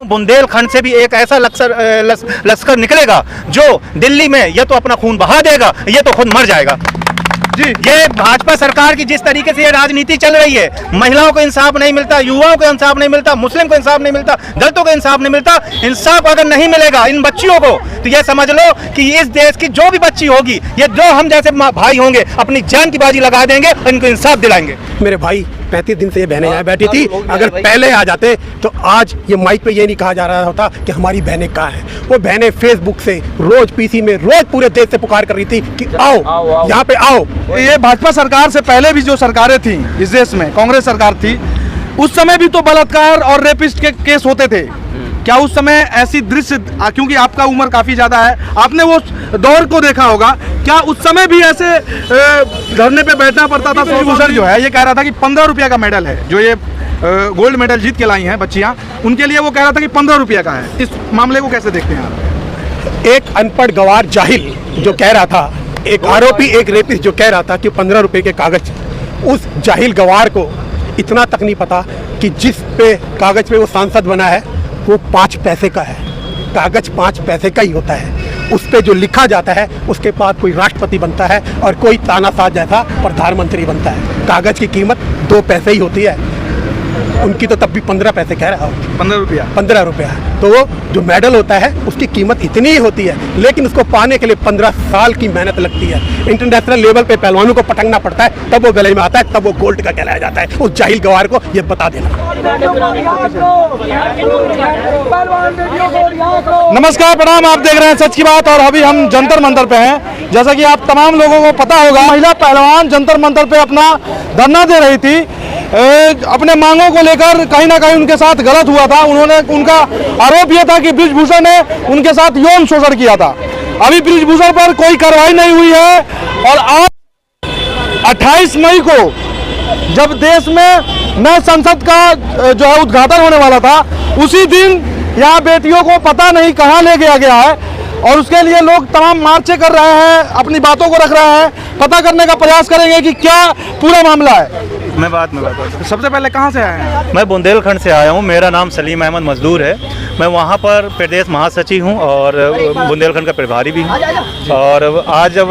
बुंदेलखंड से भी एक ऐसा लश्कर निकलेगा जो दिल्ली में या तो अपना खून बहा देगा या तो खुद मर जाएगा। जी, ये भाजपा सरकार की जिस तरीके से ये राजनीति चल रही है, महिलाओं को इंसाफ नहीं मिलता, युवाओं को इंसाफ नहीं मिलता, मुस्लिम को इंसाफ नहीं मिलता, दलितों को इंसाफ नहीं मिलता। इंसाफ अगर नहीं मिलेगा इन बच्चियों को तो ये समझ लो कि इस देश की जो भी बच्ची होगी, ये जो हम जैसे भाई होंगे, अपनी जान की बाजी लगा देंगे और इनको इंसाफ दिलाएंगे। मेरे भाई 35 दिन से ये बहनें यहाँ बैठी थी, अगर पहले आ जाते तो आज ये माइक पे ये नहीं कहा जा रहा होता कि हमारी बहनें कहाँ हैं। वो बहनें फेसबुक से रोज पीसी में रोज पूरे देश से पुकार कर रही थी कि आओ यहाँ पे आओ। ये भाजपा सरकार से पहले भी जो सरकारें थी इस देश में, कांग्रेस सरकार थी, उस समय भी तो बलात्कार और रेपिस्ट के केस होते थे। क्या उस समय ऐसी दृश्य, क्योंकि आपका उम्र काफी ज्यादा है, आपने वो दौर को देखा होगा, क्या उस समय भी ऐसे धरने पे बैठना पड़ता था? भूषण जो है ये कह रहा था कि 15 रुपया का मेडल है, जो ये गोल्ड मेडल जीत के लाई हैं बच्चियां, उनके लिए वो कह रहा था कि 15 रुपया का है। इस मामले को कैसे देखते हैं आप? एक अनपढ़ गवार जाहिल जो कह रहा था, एक आरोपी, एक रेपिस्ट जो कह रहा था कि 15 रुपए के कागज, उस जाहिल गवार को इतना तक नहीं पता कि जिस पे कागज पे वो सांसद बना है वो 5 पैसे का है। कागज 5 पैसे का ही होता है। उस पे जो लिखा जाता है उसके बाद कोई राष्ट्रपति बनता है और कोई तानाशाह जैसा प्रधानमंत्री बनता है। कागज की कीमत 2 पैसे ही होती है, उनकी तो तब भी 15 पैसे कह रहा हो। 15 रुपया। तो वो जो मेडल होता है उसकी कीमत इतनी ही होती है, लेकिन उसको पाने के लिए 15 साल की मेहनत लगती है। इंटरनेशनल लेवल पे पहलवानों को पटकना पड़ता है, तब वो गले में आता है, तब वो गोल्ड का कहलाया जाता है। उस जाहिल गवार को ये बता देना। नमस्कार, प्रणाम, आप देख रहे हैं सच की बात और अभी हम जंतर मंतर पे हैं। जैसा कि आप तमाम लोगों को पता होगा, महिला पहलवान जंतर मंतर पे अपना धरना दे रही थी। अपने मांगों को लेकर कहीं ना कहीं उनके साथ गलत हुआ था। उनका आरोप यह था कि बृजभूषण ने उनके साथ यौन शोषण किया था। अभी बृजभूषण पर कोई कार्रवाई नहीं हुई है और आज 28 मई को जब देश में नए संसद का जो है उद्घाटन होने वाला था, उसी दिन यहाँ बेटियों को पता नहीं कहाँ ले गया है और उसके लिए लोग तमाम मार्चे कर रहे हैं, अपनी बातों को रख रहे हैं, पता करने का प्रयास करेंगे कि क्या पूरा मामला है। मैं बात सबसे पहले कहाँ से आए हैं? मैं बुंदेलखंड से आया हूँ। मेरा नाम सलीम अहमद मजदूर है। मैं वहाँ पर प्रदेश महासचिव हूँ और बुंदेलखंड का प्रभारी भी हूँ। और आज जब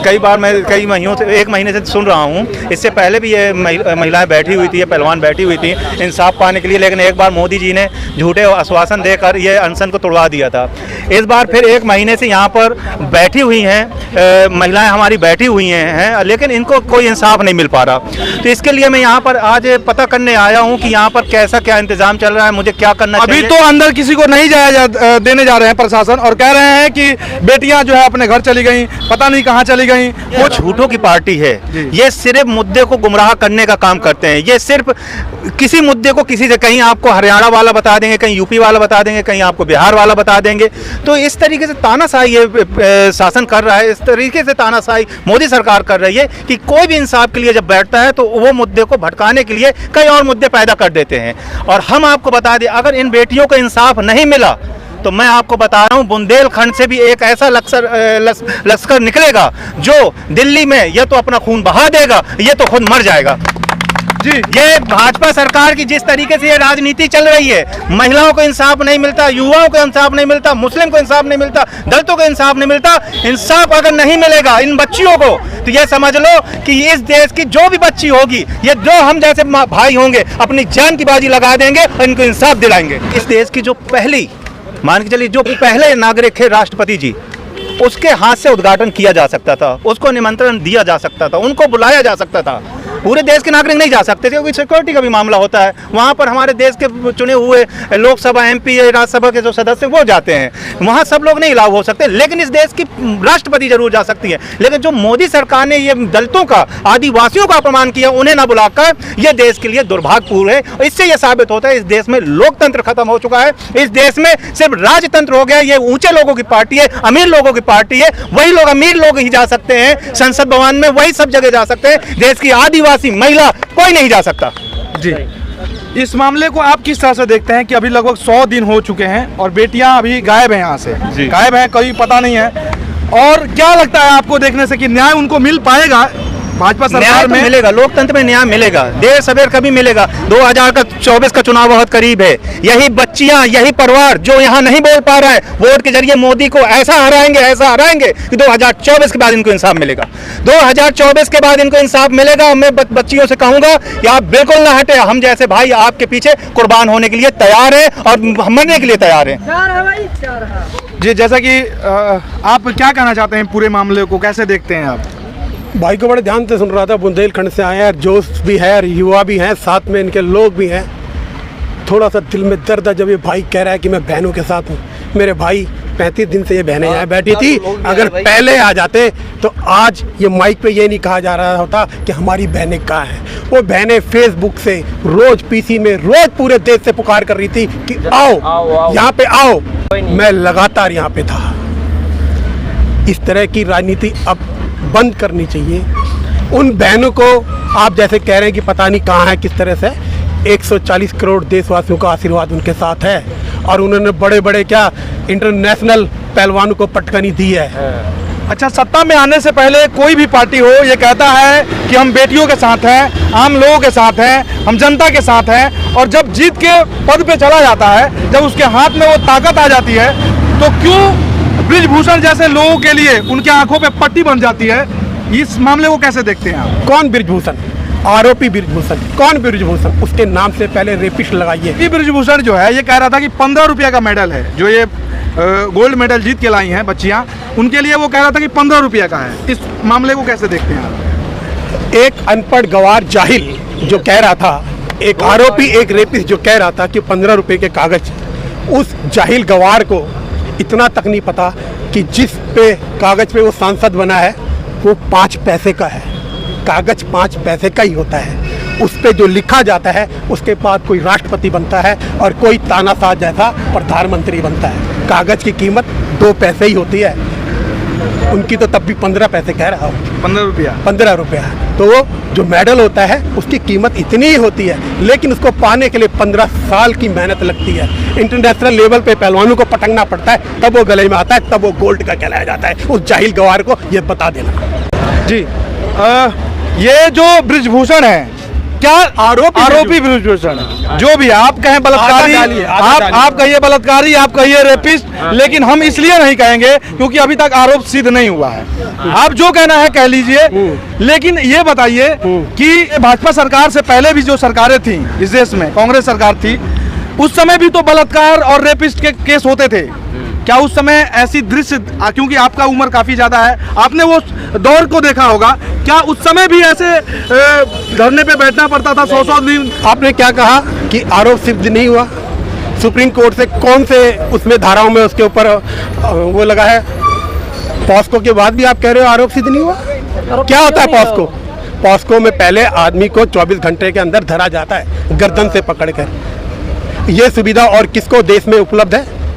कई बार मैं कई महीनों से, 1 महीने से सुन रहा हूँ, इससे पहले भी ये महिलाएं बैठी हुई थी, ये पहलवान बैठी हुई थी इंसाफ पाने के लिए, लेकिन एक बार मोदी जी ने झूठे आश्वासन देकर ये अनशन को तोड़वा दिया था। इस बार फिर 1 महीने से यहाँ पर बैठी हुई हैं महिलाएं, हमारी बैठी हुई हैं, लेकिन इनको कोई इंसाफ नहीं मिल पा रहा। तो इसके लिए मैं यहाँ पर आज पता करने आया हूँ कि यहाँ पर कैसा क्या इंतजाम चल रहा है, मुझे क्या करना चाहिए। अभी तो अंदर किसी को नहीं देने जा रहे हैं प्रशासन, और कह रहे हैं कि बेटियां जो है अपने घर चली गई, पता नहीं कहाँ चली गई। वो झूठों की पार्टी है। ये सिर्फ मुद्दे को गुमराह करने का काम करते हैं। ये सिर्फ किसी मुद्दे को किसी से, कहीं आपको हरियाणा वाला बता देंगे, कहीं यूपी वाला बता देंगे, कहीं आपको बिहार वाला बता देंगे। तो इस तरीके से तानाशाही ये शासन कर रहा है, इस तरीके से तानाशाही मोदी सरकार कर रही है कि कोई भी इंसाफ के लिए जब बैठता है तो वो मुद्दे को भटकाने के लिए कई और मुद्दे पैदा कर देते हैं। और हम आपको बता दें, अगर इन बेटियों को इंसाफ नहीं मिला तो मैं आपको बता रहा हूं, बुंदेलखंड से भी एक ऐसा लश्कर निकलेगा जो दिल्ली में या तो अपना खून बहा देगा या तो खुद मर जाएगा। जी, ये भाजपा सरकार की जिस तरीके से ये राजनीति चल रही है, महिलाओं को इंसाफ नहीं मिलता, युवाओं को इंसाफ नहीं मिलता, मुस्लिम को इंसाफ नहीं मिलता, दलितों को इंसाफ नहीं मिलता। इंसाफ अगर नहीं मिलेगा इन बच्चियों को तो ये समझ लो कि इस देश की जो भी बच्ची होगी, ये जो हम जैसे भाई होंगे, अपनी जान की बाजी लगा देंगे और इनको इंसाफ दिलाएंगे। इस देश की जो पहली, मान के चलिए, जो पहले नागरिक थे राष्ट्रपति जी, उसके हाथ से उद्घाटन किया जा सकता था, उसको निमंत्रण दिया जा सकता था, उनको बुलाया जा सकता था। पूरे देश के नागरिक नहीं जा सकते थे क्योंकि सिक्योरिटी का भी मामला होता है। वहाँ पर हमारे देश के चुने हुए लोकसभा MP, राज्यसभा के जो सदस्य वो जाते हैं, वहाँ सब लोग नहीं अलाउ हो सकते, लेकिन इस देश की राष्ट्रपति जरूर जा सकती है। लेकिन जो मोदी सरकार ने ये दलितों का, आदिवासियों का अपमान किया, उन्हें ना बुलाकर, ये देश के लिए दुर्भाग्यपूर्ण है। और इससे यह साबित होता है इस देश में लोकतंत्र खत्म हो चुका है। इस देश में सिर्फ राजतंत्र हो गया। ये ऊंचे लोगों की पार्टी है, अमीर लोगों की पार्टी है। वही लोग, अमीर लोग ही जा सकते हैं संसद भवन में, वही सब जगह जा सकते हैं। देश की आदिवासी महिला कोई नहीं जा सकता। जी, इस मामले को आप किस तरह से देखते हैं कि अभी लगभग 100 दिन हो चुके हैं और बेटियां अभी गायब हैं, यहाँ से गायब हैं, कोई पता नहीं है। और क्या लगता है आपको देखने से कि न्याय उनको मिल पाएगा? भाजपा न्याय सरकार तो में मिलेगा, लोकतंत्र में न्याय मिलेगा, देर सवेर कभी मिलेगा। 2024 का चुनाव बहुत करीब है। यही बच्चियां, यही परिवार जो यहाँ नहीं बोल पा रहा है, वोट के जरिए मोदी को ऐसा हराएंगे कि 2024 के बाद इनको इंसाफ मिलेगा। 2024 के बाद इनको इंसाफ मिलेगा। मैं बच्चियों से कहूंगा कि आप बिल्कुल ना हटे, हम जैसे भाई आपके पीछे कुर्बान होने के लिए तैयार हैं और मरने के लिए तैयार हैं। जी, जैसा कि आप क्या कहना चाहते हैं पूरे मामले को, कैसे देखते हैं आप? भाई को बड़े ध्यान से सुन रहा था, बुंदेलखंड से आए हैं, जोश भी है, युवा भी हैं, साथ में इनके लोग भी हैं। थोड़ा सा दिल में दर्द है जब ये भाई कह रहा है कि मैं बहनों के साथ हूँ। मेरे भाई 35 दिन से ये बहनें यहाँ बैठी थी, अगर पहले आ जाते तो आज ये माइक पे ये नहीं कहा जा रहा होता कि हमारी बहनें कहाँ हैं। वो बहनें फेसबुक से रोज पीसी में रोज पूरे देश से पुकार कर रही थी कि आओ यहाँ पे आओ। मैं लगातार यहाँ पे था। इस तरह की राजनीति अब बंद करनी चाहिए। उन बहनों को आप जैसे कह रहे हैं कि पता नहीं कहाँ है, किस तरह से 140 करोड़ देशवासियों का आशीर्वाद उनके साथ है और उन्होंने बड़े बड़े क्या इंटरनेशनल पहलवानों को पटकनी दी है। अच्छा, सत्ता में आने से पहले कोई भी पार्टी हो ये कहता है कि हम बेटियों के साथ हैं, आम लोगों के साथ हैं, हम जनता के साथ हैं, और जब जीत के पद पे चला जाता है, जब उसके हाथ में वो ताकत आ जाती है, तो क्यों बृजभूषण जैसे लोगों के लिए उनके आंखों पे पट्टी बन जाती है? इस मामले को कैसे देखते हैं आप? कौन बृजभूषण? आरोपी बृजभूषण। कौन बृजभूषण? उसके नाम से पहले रेपिस्ट लगाइए। ये बृजभूषण जो है ये कह रहा था कि 15 रुपये का मेडल है, जो ये गोल्ड मेडल जीत के लाई हैं बच्चियां, उनके लिए वो कह रहा था कि 15 रुपये का है। इस मामले को कैसे देखते हैं आप? एक अनपढ़ गवार जाहिल जो कह रहा था, एक आरोपी, एक रेपिस्ट जो कह रहा था कि 15 रुपये के कागज, उस जाहिल गवार को इतना तक नहीं पता कि जिस पे कागज पे वो सांसद बना है वो 5 पैसे का है। कागज 5 पैसे का ही होता है। उस पे जो लिखा जाता है उसके बाद कोई राष्ट्रपति बनता है और कोई तानाशाह जैसा प्रधानमंत्री बनता है। कागज की कीमत 2 पैसे ही होती है। उनकी तो तब भी 15 पैसे कह रहा हूँ। 15 रुपया। तो वो जो मेडल होता है उसकी कीमत इतनी ही होती है, लेकिन उसको पाने के लिए 15 साल की मेहनत लगती है। इंटरनेशनल लेवल पे पहलवानों को पटकना पड़ता है, तब वो गले में आता है, तब वो गोल्ड का कहलाया जाता है। उस जाहिल गवार को ये बता देना। जी, ये जो बृजभूषण है, क्या आरोपी बृजभूषण जो भी आप कहें बलात्कारी, आप कहिए बलात्कारी, आप कहिए रेपिस्ट, लेकिन हम इसलिए नहीं कहेंगे क्योंकि अभी तक आरोप सिद्ध नहीं हुआ है। आप जो कहना है कह लीजिए, लेकिन ये बताइए कि भाजपा सरकार से पहले भी जो सरकारें थी इस देश में, कांग्रेस सरकार थी, उस समय भी तो बलात्कार और रेपिस्ट के केस होते थे। क्या उस समय ऐसी दृश्य, क्योंकि आपका उम्र काफी ज्यादा है, आपने वो दौर को देखा होगा, क्या उस समय भी ऐसे धरने पे बैठना पड़ता था 100 दिन? आपने क्या कहा कि आरोप सिद्ध नहीं हुआ? सुप्रीम कोर्ट से कौन से उसमें धाराओं में उसके ऊपर वो लगा है? पॉस्को के बाद भी आप कह रहे हो आरोप सिद्ध नहीं हुआ? क्या होता है पॉस्को? पॉस्को में पहले आदमी को 24 घंटे के अंदर धरा जाता है गर्दन से पकड़कर। ये सुविधा और किसको देश में उपलब्ध है?